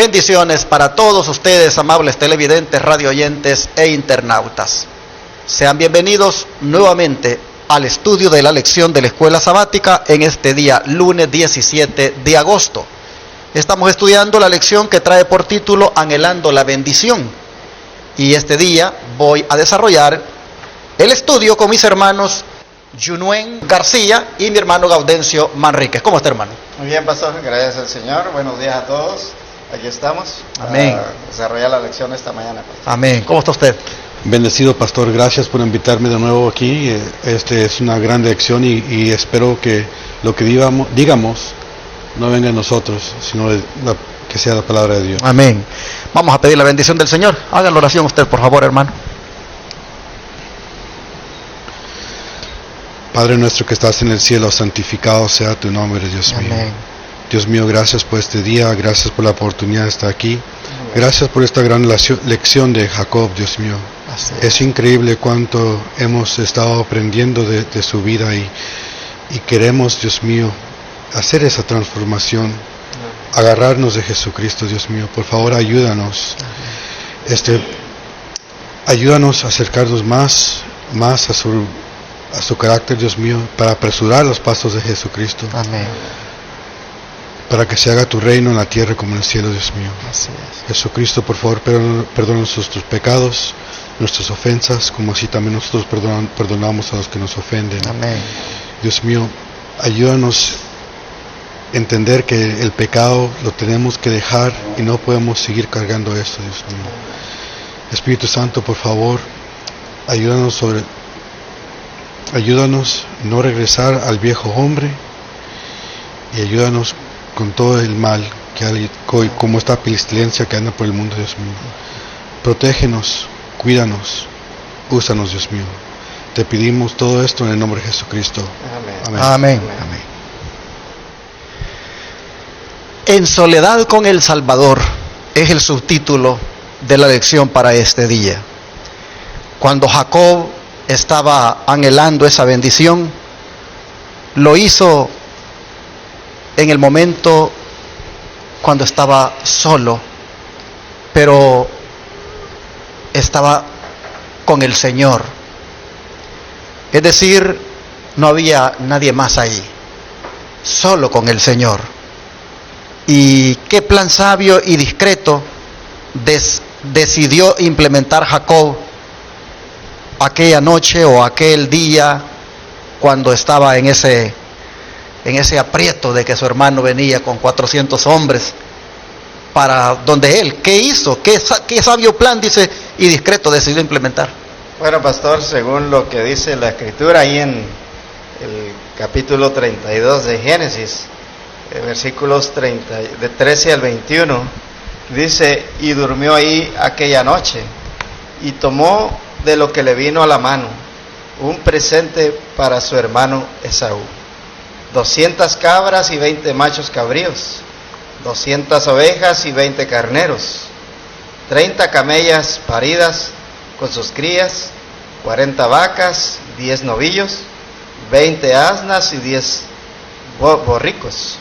Bendiciones para todos ustedes, amables televidentes, radioyentes e internautas. Sean bienvenidos nuevamente al estudio de la lección de la Escuela Sabática en este día, lunes 17 de agosto. Estamos estudiando la lección que trae por título Anhelando la bendición. Y este día voy a desarrollar el estudio con mis hermanos Junuen García y mi hermano Gaudencio Manríquez. ¿Cómo está, hermano? Muy bien, pastor, gracias al Señor. Buenos días a todos. Aquí estamos. Amén. Para desarrollar la lección esta mañana, pastor. Amén. ¿Cómo está usted? Bendecido, pastor, gracias por invitarme de nuevo aquí. Es una gran lección y espero que lo que digamos no venga de nosotros, sino que sea la palabra de Dios. Amén. Vamos a pedir la bendición del Señor. Haga la oración usted, por favor, hermano. Padre nuestro que estás en el cielo, santificado sea tu nombre, Dios mío. Amén. Dios mío, gracias por este día, gracias por la oportunidad de estar aquí. Gracias por esta gran lección de Jacob, Dios mío. Es increíble cuánto hemos estado aprendiendo de su vida y queremos, Dios mío, hacer esa transformación, agarrarnos de Jesucristo, Dios mío. Por favor, ayúdanos. Ayúdanos a acercarnos más a su carácter, Dios mío, para apresurar los pasos de Jesucristo. Amén. Para que se haga tu reino en la tierra como en el cielo, Dios mío. Así es. Jesucristo, por favor, perdona nuestros pecados, nuestras ofensas, como así también nosotros perdonamos a los que nos ofenden. Amén. Dios mío, ayúdanos a entender que el pecado lo tenemos que dejar y no podemos seguir cargando esto, Dios mío. Espíritu Santo, por favor, ayúdanos no regresar al viejo hombre y ayúdanos con todo el mal que hay, como esta pestilencia que anda por el mundo, Dios mío. Protégenos, cuídanos, úsanos, Dios mío. Te pedimos todo esto en el nombre de Jesucristo. Amén. Amén. Amén. En soledad con el Salvador es el subtítulo de la lección para este día. Cuando Jacob estaba anhelando esa bendición, lo hizo en el momento cuando estaba solo, pero estaba con el Señor. Es decir, no había nadie más ahí, solo con el Señor. Y qué plan sabio y discreto decidió implementar Jacob aquella noche o aquel día cuando estaba en ese aprieto de que su hermano venía con 400 hombres para donde él. ¿Qué hizo? ¿Qué sabio plan, dice, y discreto decidió implementar? Bueno, pastor, según lo que dice la Escritura ahí en el capítulo 32 de Génesis, versículos de 13 al 21, dice: y durmió ahí aquella noche, y tomó de lo que le vino a la mano un presente para su hermano Esaú: 200 cabras y 20 machos cabríos, 200 ovejas y 20 carneros, 30 camellas paridas con sus crías, 40 vacas, 10 novillos, 20 asnas y 10 borricos.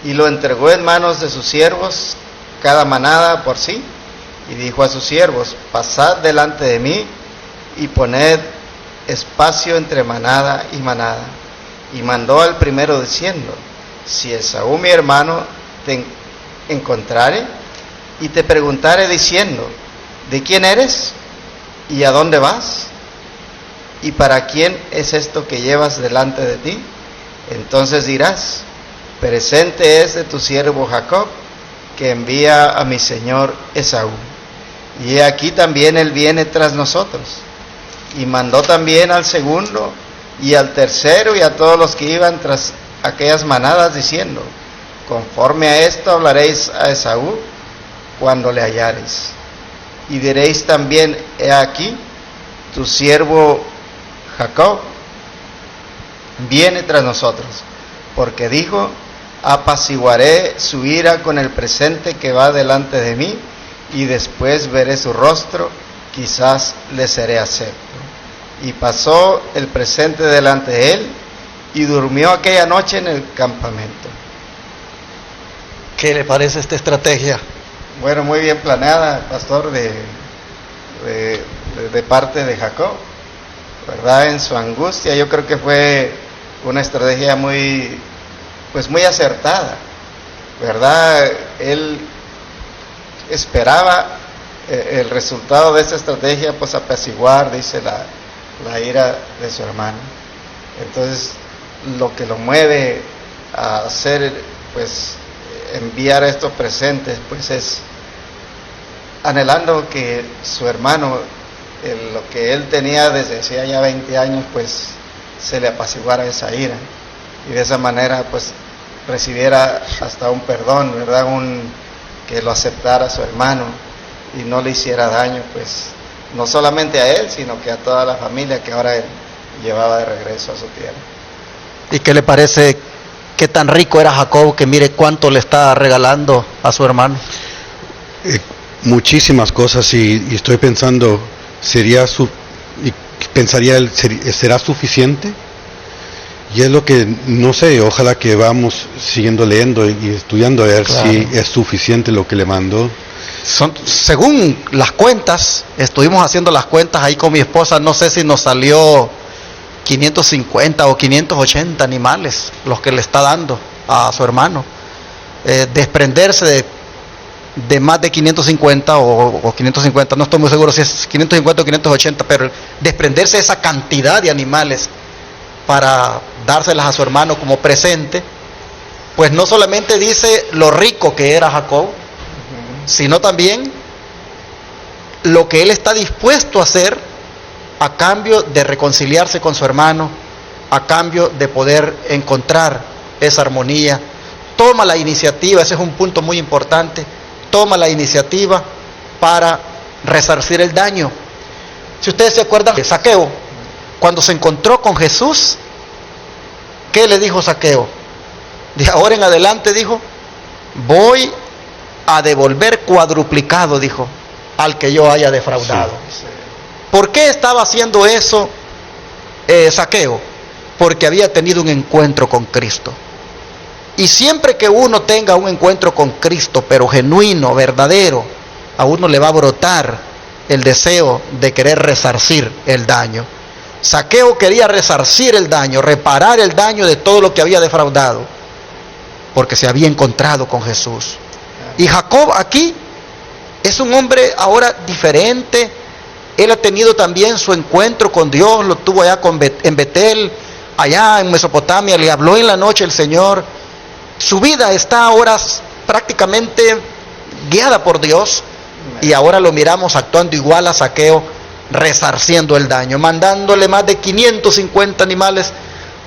Y lo entregó en manos de sus siervos, cada manada por sí, y dijo a sus siervos: pasad delante de mí y poned espacio entre manada y manada. Y mandó al primero diciendo: si Esaú mi hermano te encontrare y te preguntare diciendo: ¿de quién eres? ¿Y a dónde vas? ¿Y para quién es esto que llevas delante de ti? Entonces dirás: presente es de tu siervo Jacob, que envía a mi señor Esaú. Y he aquí también él viene tras nosotros. Y mandó también al segundo y al tercero y a todos los que iban tras aquellas manadas, diciendo: conforme a esto hablaréis a Esaú cuando le hallareis. Y diréis también: he aquí, tu siervo Jacob viene tras nosotros, porque dijo: apaciguaré su ira con el presente que va delante de mí, y después veré su rostro, quizás le seré acepto. Y pasó el presente delante de él, y durmió aquella noche en el campamento. ¿Qué le parece esta estrategia? Bueno, muy bien planeada, pastor, de parte de Jacob, ¿verdad? En su angustia, yo creo que fue una estrategia muy acertada, ¿verdad? Él esperaba el resultado de esa estrategia, pues apaciguar, dice, la ira de su hermano. Entonces, lo que lo mueve a hacer, pues, enviar estos presentes, pues es anhelando que su hermano, lo que él tenía desde hacía ya 20 años, pues se le apaciguara esa ira, y de esa manera pues recibiera hasta un perdón, ¿verdad? Que lo aceptara su hermano y no le hiciera daño, pues no solamente a él, sino que a toda la familia que ahora él llevaba de regreso a su tierra. ¿Y qué le parece? ¿Qué tan rico era Jacob, que mire cuánto le está regalando a su hermano? Muchísimas cosas, y estoy pensando, pensaría él, ¿será suficiente? Y es lo que, no sé, ojalá que vamos siguiendo leyendo y estudiando a ver si es suficiente lo que le mandó. Según las cuentas, estuvimos haciendo las cuentas ahí con mi esposa, no sé si nos salió 550 o 580 animales los que le está dando a su hermano. Desprenderse de más de 550 o 550, no estoy muy seguro si es 550 o 580, pero desprenderse de esa cantidad de animales para dárselas a su hermano como presente, pues no solamente dice lo rico que era Jacob, sino también lo que él está dispuesto a hacer a cambio de reconciliarse con su hermano, a cambio de poder encontrar esa armonía. Toma la iniciativa, ese es un punto muy importante, toma la iniciativa para resarcir el daño. Si ustedes se acuerdan de Zaqueo, cuando se encontró con Jesús, ¿qué le dijo Zaqueo? De ahora en adelante, dijo, voy a devolver cuadruplicado, dijo, al que yo haya defraudado. Sí. ¿Por qué estaba haciendo eso Zaqueo? Porque había tenido un encuentro con Cristo. Y siempre que uno tenga un encuentro con Cristo, pero genuino, verdadero, a uno le va a brotar el deseo de querer resarcir el daño. Zaqueo quería resarcir el daño, reparar el daño de todo lo que había defraudado, porque se había encontrado con Jesús. Y Jacob aquí es un hombre ahora diferente. Él ha tenido también su encuentro con Dios, lo tuvo allá en Betel, allá en Mesopotamia, le habló en la noche el Señor. Su vida está ahora prácticamente guiada por Dios, y ahora lo miramos actuando igual a Zaqueo, resarciendo el daño, mandándole más de 550 animales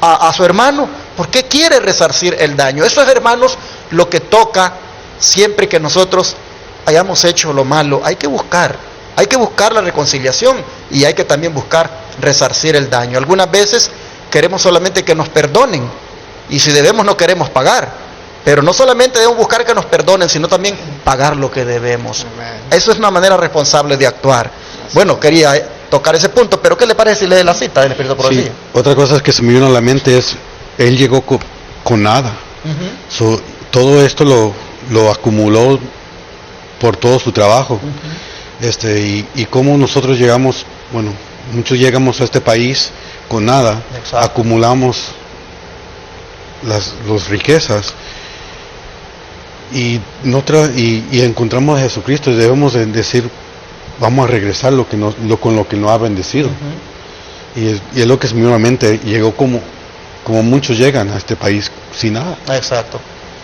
a su hermano. ¿Por qué quiere resarcir el daño? Eso es, hermanos, lo que toca siempre que nosotros hayamos hecho lo malo. Hay que buscar la reconciliación, y hay que también buscar resarcir el daño. Algunas veces queremos solamente que nos perdonen, y si debemos no queremos pagar, pero no solamente debemos buscar que nos perdonen, sino también pagar lo que debemos. Eso es una manera responsable de actuar. Bueno, quería tocar ese punto, pero ¿qué le parece si lee la cita del Espíritu Profecía? Sí, otra cosa que se me vino a la mente es, él llegó con nada. Todo esto lo acumuló por todo su trabajo. Y cómo nosotros llegamos, bueno, muchos llegamos a este país con nada. Exacto. Acumulamos las riquezas y encontramos a Jesucristo, y debemos de decir, vamos a regresar con lo que nos ha bendecido. Y es lo que es nuevamente llegó como muchos llegan a este país sin nada. Exacto.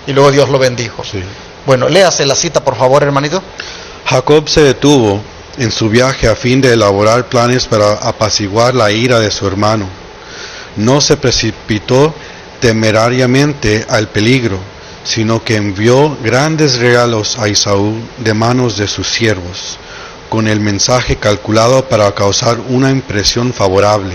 Y luego Dios lo bendijo. Sí. Bueno, léase la cita, por favor, hermanito. Jacob se detuvo en su viaje a fin de elaborar planes para apaciguar la ira de su hermano. No se precipitó temerariamente al peligro, sino que envió grandes regalos a Esaú de manos de sus siervos, con el mensaje calculado para causar una impresión favorable.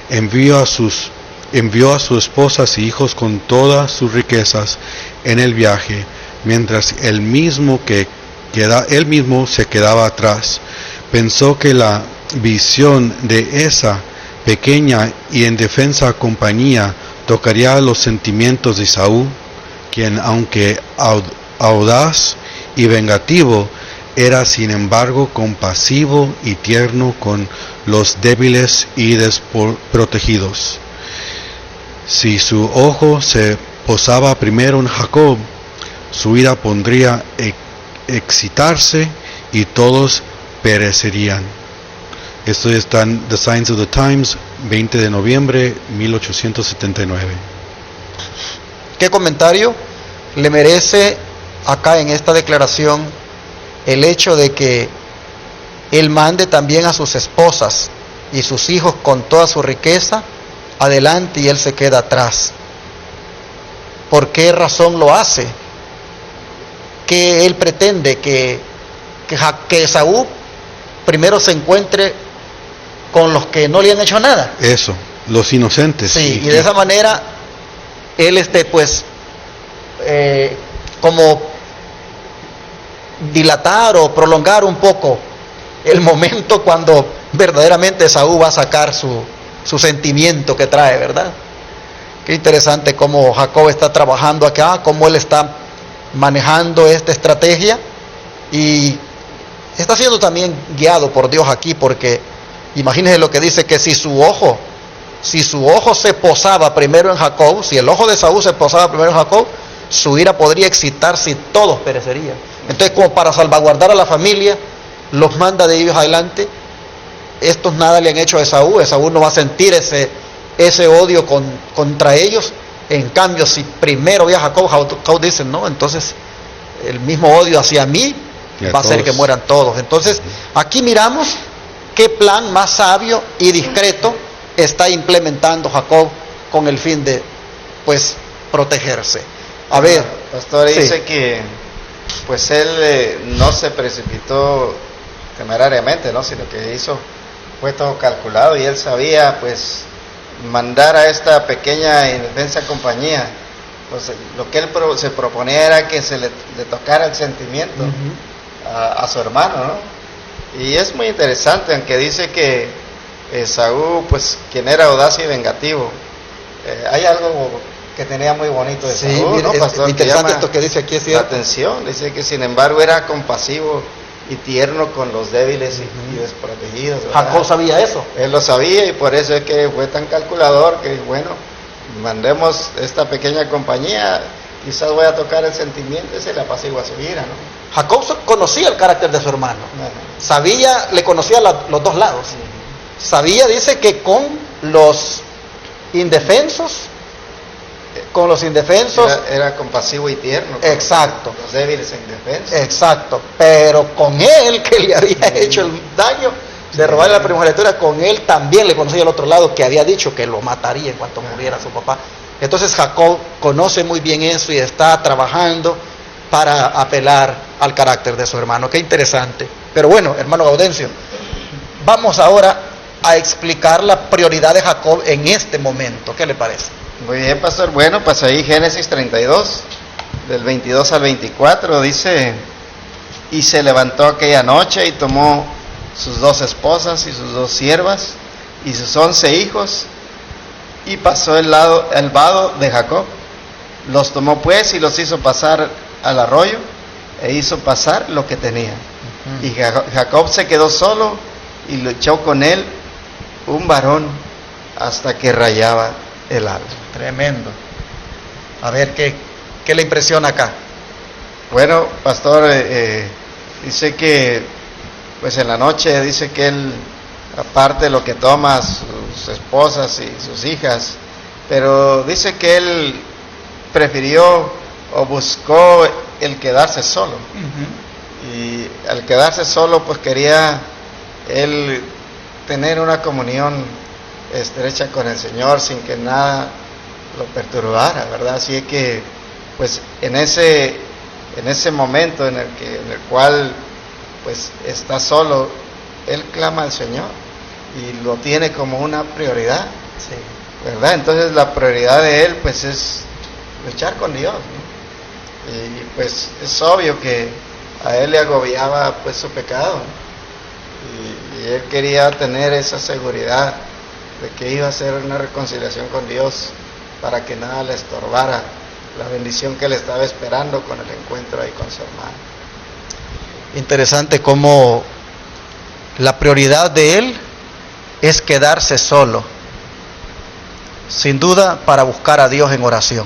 Envió a sus esposas y hijos con todas sus riquezas en el viaje, mientras él mismo se quedaba atrás. Pensó que la visión de esa pequeña y indefensa compañía tocaría los sentimientos de Esaú, quien, aunque audaz y vengativo, era sin embargo compasivo y tierno con los débiles y desprotegidos. Si su ojo se posaba primero en Jacob, su ira pondría excitarse y todos perecerían. Esto está en The Signs of the Times, 20 de noviembre 1879. ¿Qué comentario le merece acá en esta declaración el hecho de que él mande también a sus esposas y sus hijos con toda su riqueza adelante y él se queda atrás? ¿Por qué razón lo hace? Que él pretende que Esaú primero se encuentre con los que no le han hecho nada. Eso, los inocentes. Sí, y de esa manera él como dilatar o prolongar un poco el momento cuando verdaderamente Esaú va a sacar su sentimiento que trae, ¿verdad? Qué interesante cómo Jacob está trabajando acá, cómo él está manejando esta estrategia y está siendo también guiado por Dios aquí, porque imagínense lo que dice, que si su ojo se posaba primero en Jacob, si el ojo de Esaú se posaba primero en Jacob, su ira podría excitarse y todos perecerían. Entonces, como para salvaguardar a la familia, los manda de ellos adelante. Estos nada le han hecho a Esaú. Esaú no va a sentir ese odio contra ellos. En cambio, si primero ve a Jacob, Jacob dice, no, entonces el mismo odio hacia mí va a hacer que mueran todos. Entonces, aquí miramos qué plan más sabio y discreto está implementando Jacob con el fin de, pues, protegerse. A ver, pastor, sí. dice que pues él no se precipitó temerariamente, ¿no? Sino que hizo, fue todo calculado, y él sabía pues mandar a esta pequeña indefensa compañía. Pues lo que él se proponía era que se le tocara el sentimiento a su hermano, ¿no? Y es muy interesante, aunque dice que Esaú, pues quien era audaz y vengativo, hay algo que tenía muy bonito de Esaú, sí, ¿no, pastor? Es interesante esto que dice aquí, es cierto. La atención, dice que sin embargo era compasivo y tierno con los débiles y desprotegidos, ¿verdad? Jacob sabía eso. Él lo sabía, y por eso es que fue tan calculador que, bueno, mandemos esta pequeña compañía, quizás voy a tocar el sentimiento y se le apacigua su ira, ¿no? Jacob conocía el carácter de su hermano. Sabía, le conocía los dos lados. Sabía, dice, que con los indefensos, era compasivo y tierno. Exacto. Los débiles e indefensos. Exacto. Pero con él, que le había hecho el daño de robarle la primogenitura, con él también le conocía el otro lado, que había dicho que lo mataría en cuanto muriera su papá. Entonces Jacob conoce muy bien eso y está trabajando para apelar al carácter de su hermano. Qué interesante. Pero bueno, hermano Gaudencio, vamos ahora a explicar la prioridad de Jacob en este momento. ¿Qué le parece? Muy bien, pastor. Bueno, pues ahí Génesis 32, del 22 al 24, dice: y se levantó aquella noche y tomó sus 2 esposas y sus 2 siervas y sus 11 hijos, y pasó el vado de Jacob. Los tomó pues y los hizo pasar al arroyo, e hizo pasar lo que tenía. Y Jacob se quedó solo, y luchó con él un varón hasta que rayaba el alba. Tremendo. A ver, ¿qué le impresiona acá? Bueno, pastor, dice que pues en la noche, dice que él, aparte de lo que toma, sus esposas y sus hijas, pero dice que él prefirió o buscó el quedarse solo. Y al quedarse solo, pues quería él tener una comunión estrecha con el Señor sin que nada lo perturbara, ¿verdad? Así es que pues en ese momento en el cual pues está solo, él clama al Señor y lo tiene como una prioridad, sí, ¿verdad? Entonces la prioridad de él pues es luchar con Dios, ¿no? Y pues es obvio que a él le agobiaba pues su pecado, y él quería tener esa seguridad de que iba a hacer una reconciliación con Dios para que nada le estorbara la bendición que él estaba esperando con el encuentro ahí con su hermano. Interesante cómo la prioridad de él es quedarse solo, sin duda para buscar a Dios en oración.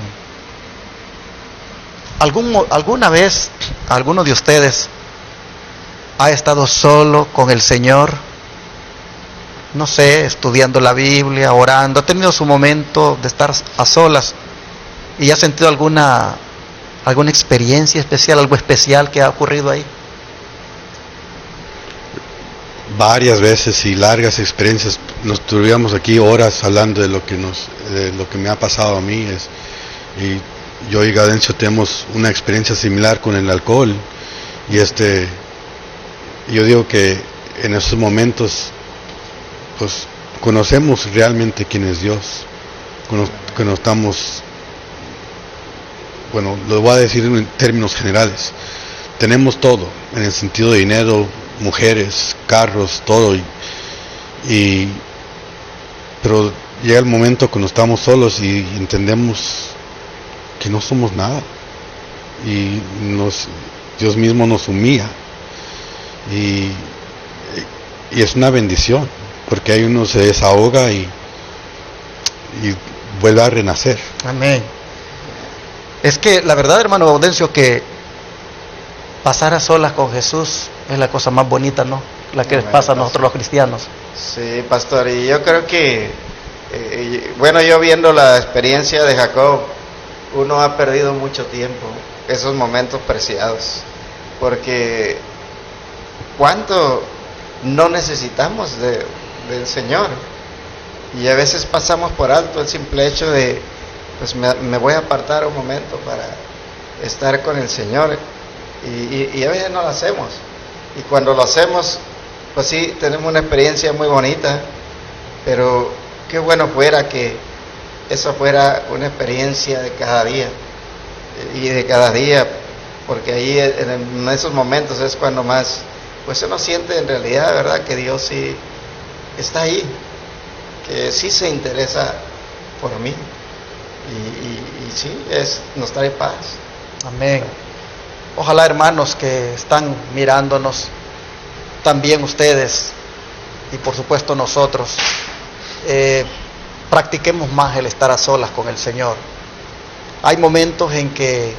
¿Alguna vez alguno de ustedes ha estado solo con el Señor? No sé, estudiando la Biblia, orando, ha tenido su momento de estar a solas y ha sentido alguna experiencia especial, algo especial que ha ocurrido ahí. Varias veces y largas experiencias. Nos tuvimos aquí horas hablando de lo que me ha pasado a mí. Y yo y Gadencio tenemos una experiencia similar con el alcohol. Y yo digo que en esos momentos, pues, conocemos realmente quién es Dios. Cuando estamos, bueno, lo voy a decir en términos generales. Tenemos todo, en el sentido de dinero, mujeres, carros, todo, pero llega el momento cuando estamos solos y entendemos que no somos nada, y Dios mismo nos humilla, y es una bendición, porque ahí uno se desahoga y vuelve a renacer. Amén. Es que la verdad, hermano Gaudencio, que pasar a solas con Jesús es la cosa más bonita, ¿no? La que les pasa a nosotros los cristianos. Sí, pastor, y yo creo que, bueno, yo viendo la experiencia de Jacob, uno ha perdido mucho tiempo, esos momentos preciados, porque ¿cuánto no necesitamos del Señor? Y a veces pasamos por alto el simple hecho de, pues me voy a apartar un momento para estar con el Señor, y a veces no lo hacemos. Y cuando lo hacemos, pues sí, tenemos una experiencia muy bonita, pero qué bueno fuera que eso fuera una experiencia de cada día, porque ahí en esos momentos es cuando más, pues uno siente en realidad, ¿verdad?, que Dios sí está ahí, que sí se interesa por mí, y sí, nos trae paz. Amén. Ojalá, hermanos que están mirándonos, también ustedes y por supuesto nosotros, practiquemos más el estar a solas con el Señor. Hay momentos en que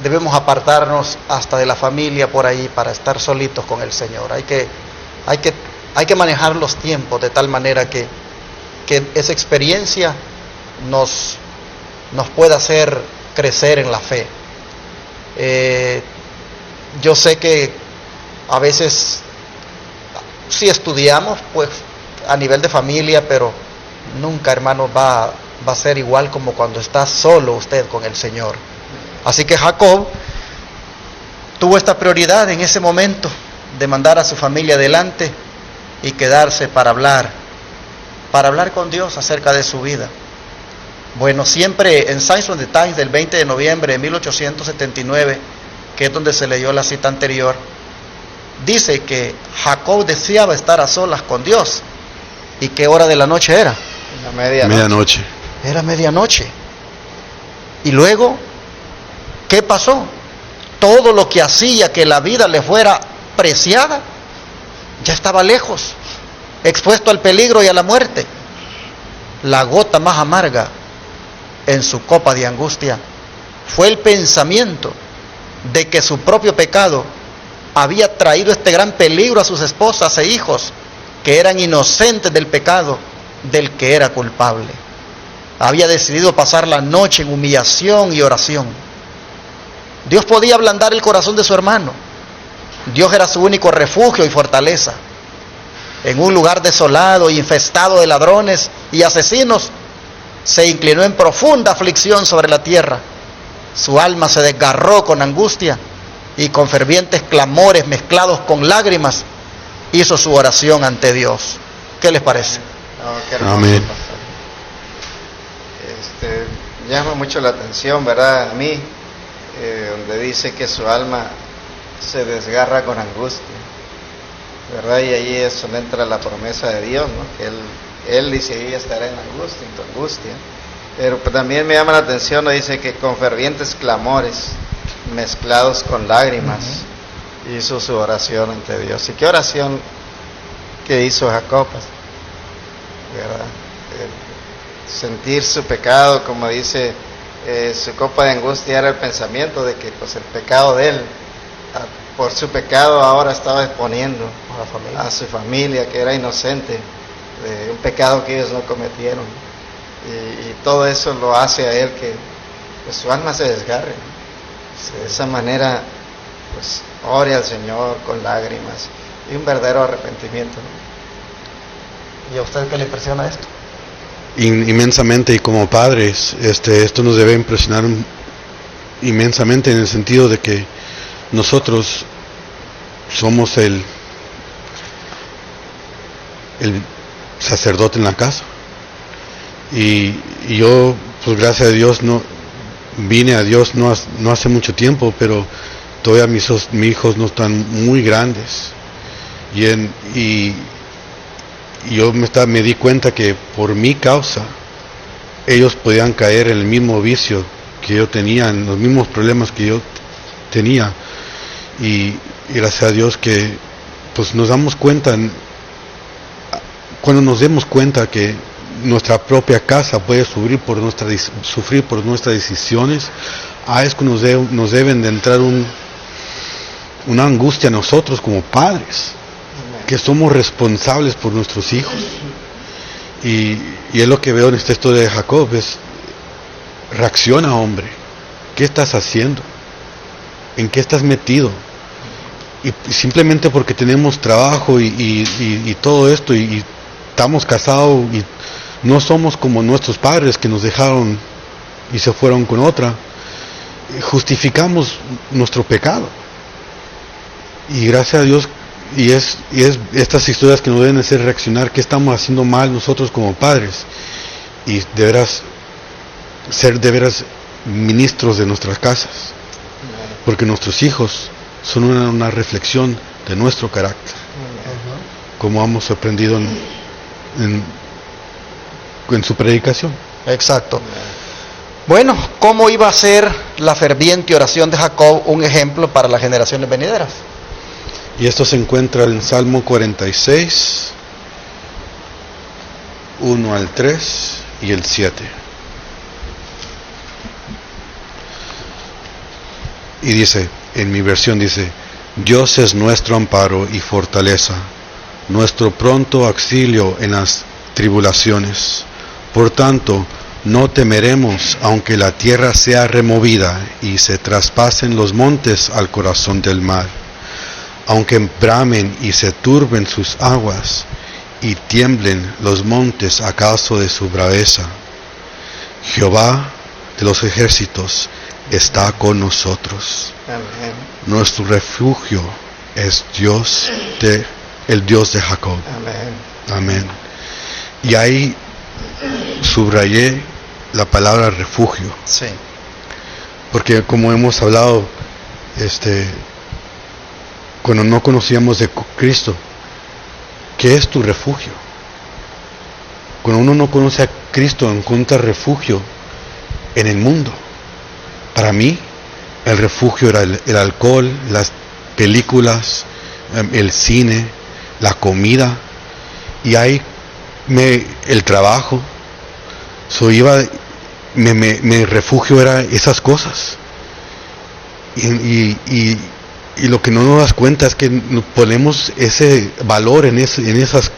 debemos apartarnos hasta de la familia por ahí para estar solitos con el Señor. Hay que manejar los tiempos de tal manera que esa experiencia nos pueda hacer crecer en la fe. Yo sé que a veces sí estudiamos, pues, a nivel de familia, pero nunca, hermano, va a ser igual como cuando está solo usted con el Señor. Así que Jacob tuvo esta prioridad en ese momento de mandar a su familia adelante y quedarse para hablar con Dios acerca de su vida. Bueno, siempre en Signs of the Times del 20 de noviembre de 1879, que es donde se leyó la cita anterior, dice que Jacob deseaba estar a solas con Dios. ¿Y qué hora de la noche era? La medianoche. Era medianoche. Y luego, ¿qué pasó? Todo lo que hacía que la vida le fuera preciada, ya estaba lejos, expuesto al peligro y a la muerte. La gota más amarga en su copa de angustia fue el pensamiento de que su propio pecado había traído este gran peligro a sus esposas e hijos, que eran inocentes del pecado del que era culpable. Había decidido pasar la noche en humillación y oración. Dios podía ablandar el corazón de su hermano. Dios era su único refugio y fortaleza. En un lugar desolado y infestado de ladrones y asesinos, se inclinó en profunda aflicción sobre la tierra. Su alma se desgarró con angustia y con fervientes clamores mezclados con lágrimas hizo su oración ante Dios. ¿Qué les parece? Amén. Llama mucho la atención, ¿verdad? A mí, donde dice que su alma se desgarra con angustia, ¿verdad? Y ahí es donde entra la promesa de Dios, ¿no? Que Él dice, ahí estará en angustia, en tu angustia. Pero también me llama la atención, dice que con fervientes clamores mezclados con lágrimas hizo su oración ante Dios. ¿Y qué oración que hizo Jacob? ¿Verdad? Sentir su pecado, como dice, su copa de angustia era el pensamiento de que pues el pecado de él, por su pecado ahora estaba exponiendo a su familia, que era inocente de un pecado que ellos no cometieron, y todo eso lo hace a él que pues su alma se desgarre. De esa manera pues ore al Señor con lágrimas y un verdadero arrepentimiento. ¿Y a usted qué le impresiona esto? Inmensamente, y como padres, esto nos debe impresionar inmensamente, en el sentido de que nosotros somos el sacerdote en la casa, y yo, pues gracias a Dios, vine a Dios no hace mucho tiempo, pero todavía mis hijos no están muy grandes, y yo me di cuenta que por mi causa ellos podían caer en el mismo vicio que yo tenía, en los mismos problemas que yo tenía, y gracias a Dios que pues nos damos cuenta, cuando nos demos cuenta que nuestra propia casa puede sufrir por nuestras decisiones, es que nos deben de entrar una angustia a nosotros como padres, que somos responsables por nuestros hijos. Y es lo que veo en esta historia de Jacob, es: reacciona, hombre, ¿qué estás haciendo? ¿En qué estás metido? Y simplemente porque tenemos trabajo y todo esto, y estamos casados, y no somos como nuestros padres que nos dejaron y se fueron con otra, justificamos nuestro pecado. Y gracias a Dios, y es estas historias que nos deben hacer reaccionar, que estamos haciendo mal nosotros como padres, y ser de veras ministros de nuestras casas, porque nuestros hijos son una reflexión de nuestro carácter, como hemos aprendido en su predicación. Exacto. Bueno, ¿cómo iba a ser la ferviente oración de Jacob un ejemplo para las generaciones venideras? Y esto se encuentra en Salmo 46, 1 al 3 y el 7. Y dice, en mi versión dice: Dios es nuestro amparo y fortaleza, nuestro pronto auxilio en las tribulaciones. Por tanto, no temeremos, aunque la tierra sea removida y se traspasen los montes al corazón del mar, aunque bramen y se turben sus aguas y tiemblen los montes a causa de su braveza. Jehová de los ejércitos está con nosotros. Amén. Nuestro refugio es el Dios de Jacob. Amén. Amén. Y ahí subrayé la palabra refugio, Sí. porque como hemos hablado, cuando no conocíamos de Cristo, ¿qué es tu refugio? Cuando uno no conoce a Cristo, encuentra refugio en el mundo. Para mí, el refugio era el alcohol, las películas, el cine, la comida, y ahí el trabajo. Mi refugio era esas cosas. Y lo que no nos das cuenta es que ponemos ese valor en esas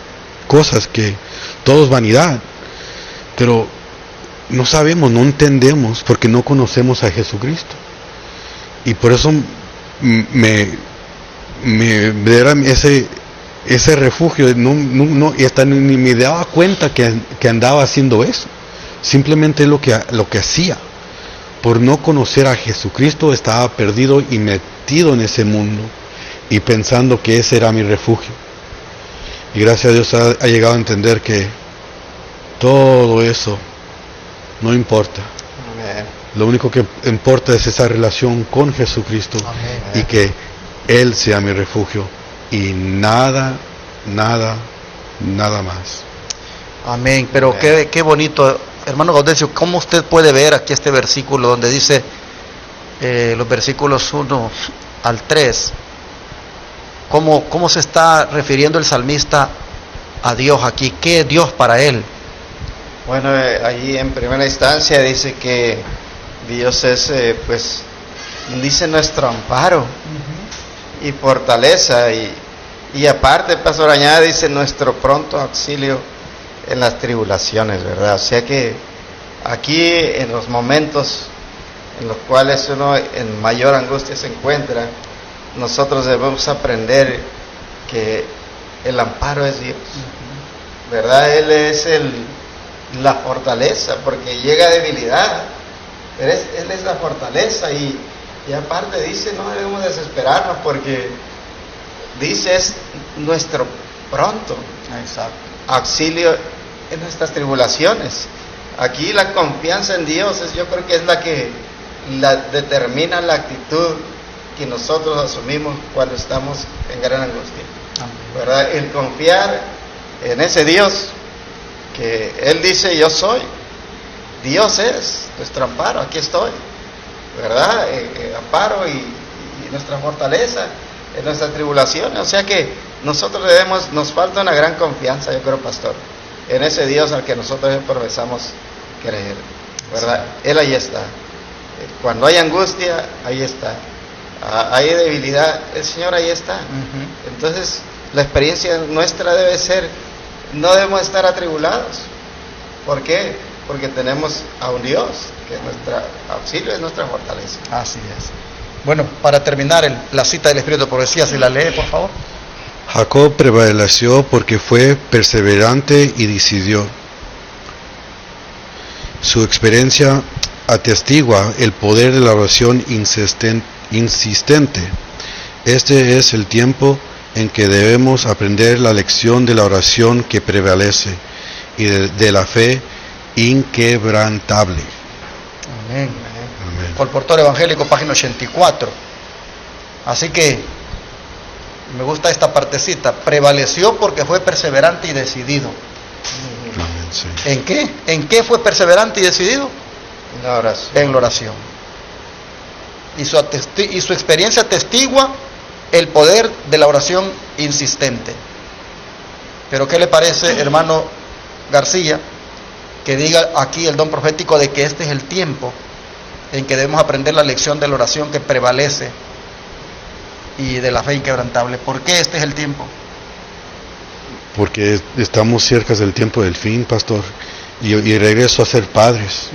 cosas, que todo es vanidad, pero no sabemos, no entendemos, porque no conocemos a Jesucristo. Y por eso me era ese refugio, y hasta ni me daba cuenta que andaba haciendo eso. Simplemente lo que hacía. Por no conocer a Jesucristo, estaba perdido y metido en ese mundo, y pensando que ese era mi refugio. Y gracias a Dios ha llegado a entender que todo eso no importa. Amén. Lo único que importa es esa relación con Jesucristo. Amén. Y que Él sea mi refugio, y nada más. Amén. Pero qué bonito, hermano Gaudencio, ¿cómo usted puede ver aquí este versículo donde dice, los versículos 1 al 3, ¿Cómo se está refiriendo el salmista a Dios aquí? ¿Qué es Dios para él? Bueno, allí en primera instancia dice que Dios es, pues, dice nuestro amparo y fortaleza, y aparte, pastor, añade, dice nuestro pronto auxilio en las tribulaciones, ¿verdad? O sea que aquí, en los momentos en los cuales uno en mayor angustia se encuentra, nosotros debemos aprender que el amparo es Dios, ¿verdad? Él es la fortaleza, porque llega debilidad, Él es la fortaleza, y aparte dice, no debemos desesperarnos, porque dice es nuestro pronto auxilio en nuestras tribulaciones. Aquí la confianza en Dios yo creo que es la que determina la actitud que nosotros asumimos cuando estamos en gran angustia, ¿verdad? El confiar en ese Dios que Él dice yo soy. Dios es nuestro amparo, aquí estoy, ¿verdad? Amparo y nuestra fortaleza en nuestras tribulaciones. O sea que nosotros nos falta una gran confianza, yo creo, pastor, en ese Dios al que nosotros profesamos creer, ¿verdad? Él ahí está. Cuando hay angustia, ahí está. Hay debilidad, el Señor ahí está. Entonces, la experiencia nuestra debe ser, no debemos estar atribulados. ¿Por qué? Porque tenemos a un Dios que es nuestro auxilio, es nuestra fortaleza. Así es. Bueno, para terminar la cita del Espíritu de Profecía, si la lee, por favor. Jacob prevaleció porque fue perseverante y decidió. Su experiencia atestigua el poder de la oración insistente. Este es el tiempo en que debemos aprender la lección de la oración que prevalece y de la fe inquebrantable. Amén. Amén. Colportor Evangélico, página 84. Así que me gusta esta partecita. Prevaleció porque fue perseverante y decidido. Amén, sí. ¿En qué? ¿En qué fue perseverante y decidido? En la oración. En la oración. Y su experiencia atestigua el poder de la oración insistente. Pero ¿qué le parece, hermano García, que diga aquí el don profético de que este es el tiempo en que debemos aprender la lección de la oración que prevalece y de la fe inquebrantable? ¿Por qué este es el tiempo? Porque estamos cerca del tiempo del fin, pastor, y regreso a ser padres.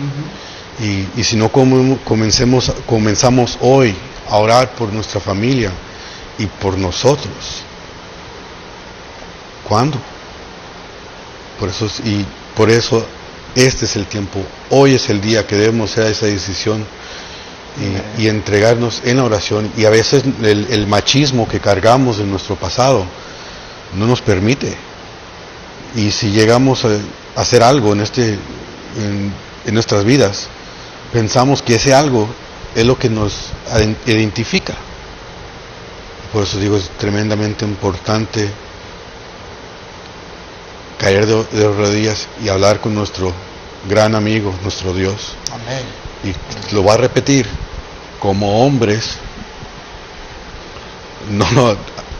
Y si no comenzamos hoy a orar por nuestra familia y por nosotros, ¿cuándo? Por eso este es el tiempo. Hoy es el día que debemos hacer esa decisión y entregarnos en la oración. Y a veces el machismo que cargamos de nuestro pasado no nos permite. Y si llegamos a hacer algo en nuestras vidas, pensamos que ese algo es lo que nos identifica. Por eso digo, es tremendamente importante caer de rodillas y hablar con nuestro gran amigo, nuestro Dios. Amén. Y lo va a repetir, como hombres,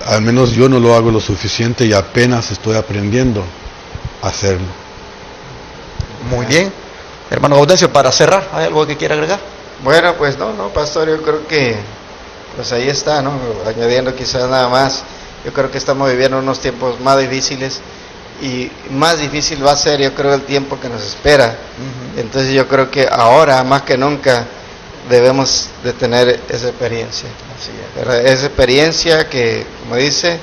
al menos yo no lo hago lo suficiente y apenas estoy aprendiendo a hacerlo. Muy bien. Hermano Gaudencio, para cerrar, ¿hay algo que quiera agregar? Bueno, pues no, pastor, yo creo que pues ahí está, ¿no? Añadiendo quizás nada más, yo creo que estamos viviendo unos tiempos más difíciles, y más difícil va a ser, yo creo, el tiempo que nos espera. Entonces yo creo que ahora más que nunca debemos de tener esa experiencia. Así es. ¿Verdad? Esa experiencia que, como dice,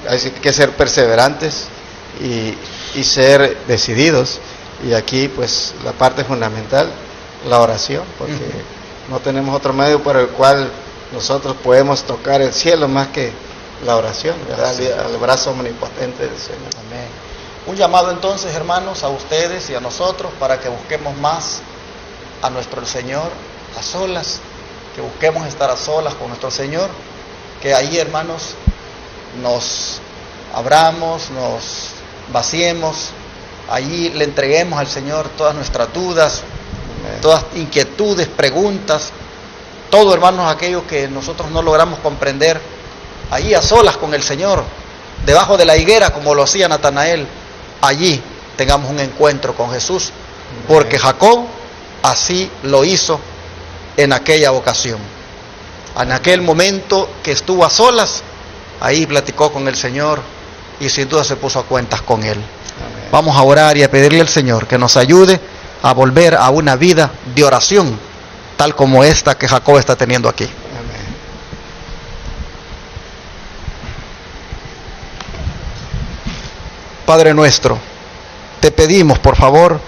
hay que ser perseverantes y ser decididos. Y aquí pues la parte fundamental, la oración, porque no tenemos otro medio por el cual nosotros podemos tocar el cielo más que la oración, ¿verdad? Al brazo omnipotente del Señor. Amén. Un llamado entonces, hermanos, a ustedes y a nosotros para que busquemos más a nuestro Señor a solas, que busquemos estar a solas con nuestro Señor, que ahí, hermanos, nos abramos, nos vaciemos, allí le entreguemos al Señor todas nuestras dudas, todas inquietudes, preguntas, todo, hermanos, aquello que nosotros no logramos comprender, allí a solas con el Señor, debajo de la higuera como lo hacía Natanael, allí tengamos un encuentro con Jesús, porque Jacob así lo hizo en aquella ocasión. En aquel momento que estuvo a solas, ahí platicó con el Señor y sin duda se puso a cuentas con Él. Amén. Vamos a orar y a pedirle al Señor que nos ayude a volver a una vida de oración, tal como esta que Jacob está teniendo aquí. Amén. Padre nuestro, te pedimos por favor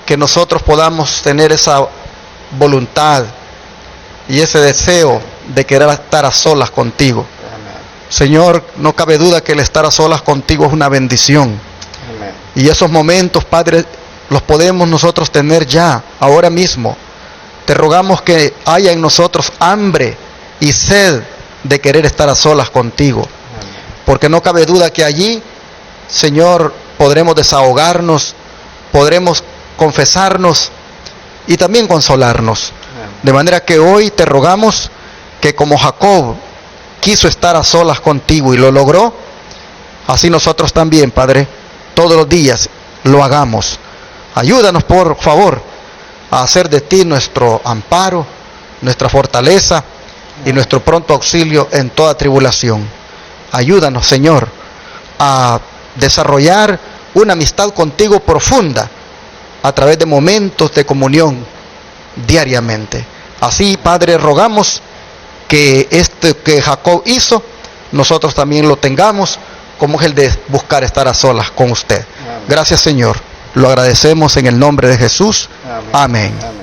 que nosotros podamos tener esa voluntad y ese deseo de querer estar a solas contigo. Amén. Señor, no cabe duda que el estar a solas contigo es una bendición. Amén. Y esos momentos, Padre, los podemos nosotros tener ya, ahora mismo. Te rogamos que haya en nosotros hambre y sed de querer estar a solas contigo. Amén. Porque no cabe duda que allí, Señor, podremos desahogarnos, podremos confesarnos y también consolarnos. De manera que hoy te rogamos que como Jacob quiso estar a solas contigo y lo logró, así nosotros también, Padre, todos los días lo hagamos. Ayúdanos, por favor, a hacer de ti nuestro amparo, nuestra fortaleza y nuestro pronto auxilio en toda tribulación. Ayúdanos, Señor, a desarrollar una amistad contigo profunda a través de momentos de comunión diariamente. Así, Padre, rogamos que esto que Jacob hizo, nosotros también lo tengamos, como es el de buscar estar a solas con usted. Amén. Gracias, Señor. Lo agradecemos en el nombre de Jesús. Amén. Amén. Amén.